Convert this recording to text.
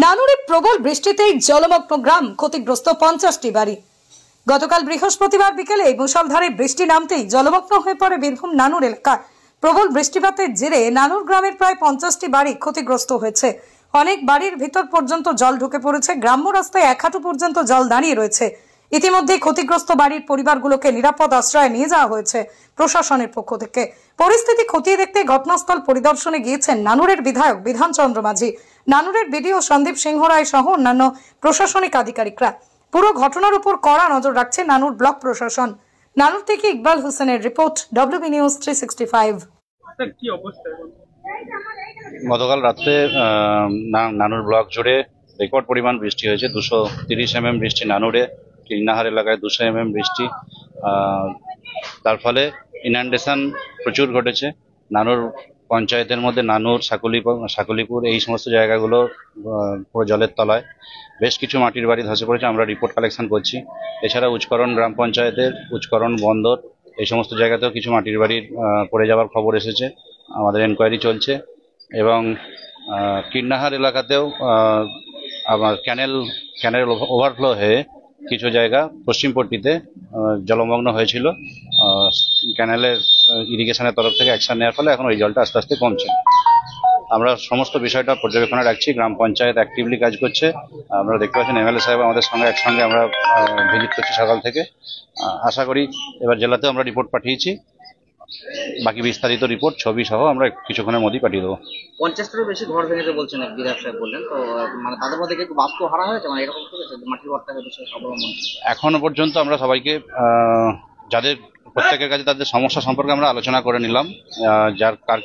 নানুরে প্রবল বৃষ্টিতেই জলমগ্ন গ্রাম, ক্ষতিগ্রস্ত 50টি বাড়ি। গতকাল বৃহস্পতিবার বিকেলে মুষলধারে বৃষ্টি নামতেই জলমগ্ন হয়ে পড়ে বীরভূম নানুর এলাকা। প্রবল বৃষ্টিপাতের জেরে নানুর গ্রামের প্রায় 50টি বাড়ি ক্ষতিগ্রস্ত হয়েছে। অনেক বাড়ির ভিতর পর্যন্ত জল ঢুকে পড়েছে। গ্রাম্য রাস্তায় 1 হাঁটু পর্যন্ত জল দাঁড়িয়ে রয়েছে। ইতিমধ্যে ক্ষতিগ্রস্ত বাড়ির পরিবারগুলোকে নিরাপদ আশ্রয়ে নিয়ে যাওয়া হয়েছে প্রশাসনের পক্ষ থেকে। পরিস্থিতি খতিয়ে দেখতে ঘটনাস্থল পরিদর্শনে গিয়েছেন নানুরের বিধায়ক বিধানচন্দ্র মাঝি, নানুরের বিডিও সন্দীপ সিংহ রায় সহ অন্যান্য প্রশাসনিক আধিকারিকরা। পুরো ঘটনার উপর কড়া নজর রাখছে নানুর ব্লক প্রশাসন। নানুর থেকে ইকবাল হোসেনের রিপোর্ট, WB নিউজ 365। গতকাল রাত্রে নানুর ব্লক জুড়ে রেকর্ড পরিমাণ বৃষ্টি হয়েছে। 230 mm বৃষ্টি নানুরে, কিন্নাহার এলাকায় 200 mm বৃষ্টি। তার ফলে ইনান্ডেশন প্রচুর ঘটেছে। নানুর পঞ্চায়েতের মধ্যে নানুর, শাকুলিপুর এই সমস্ত জায়গাগুলো পুরো জলের তলায়। বেশ কিছু মাটির বাড়ি ধসে পড়েছে, আমরা রিপোর্ট কালেকশন করছি। এছাড়া উচ্চকরণ গ্রাম পঞ্চায়েতের উচ্চকরণ বন্দর এই সমস্ত জায়গাতেও কিছু মাটির বাড়ির পড়ে যাওয়ার খবর এসেছে, আমাদের এনকোয়ারি চলছে। এবং কিন্নাহার এলাকাতেও আমার ক্যানেল ওভারফ্লো হয়ে কিছু জায়গা পশ্চিমপট্টিতে জলমগ্ন হয়েছিল। ক্যানেলের ইরিগেশনের তরফ থেকে অ্যাকশন নেওয়ার ফলে এখন ওই জলটা আস্তে আস্তে কমছে। আমরা সমস্ত বিষয়টা পর্যবেক্ষণে রাখছি। গ্রাম পঞ্চায়েত অ্যাক্টিভলি কাজ করছে। আমরা দেখতে পাচ্ছেন MLA সাহেব আমাদের সঙ্গে একসঙ্গে আমরা ভিজিট করছি সকাল থেকে। আশা করি এবার জেলাতেও আমরা রিপোর্ট পাঠিয়েছি। বাকি বিস্তারিত রিপোর্ট ছবি সহ আমরা কিছুক্ষণের মধ্যেই পাঠিয়ে দেবো। 50টারও বেশি ঘর ভেঙেছে বলছেন বিধায়ক সাহেব বললেন, তো মানে তাদের মধ্যে একটু বাস্তব হারা হয়েছে, মানে এরকম মাটির ঘরটা এখনো পর্যন্ত আমরা সবাইকে যাদের প্রত্যেকের কাছে তাদের সমস্যা সম্পর্কে আমরা আলোচনা করে নিলাম, যার কার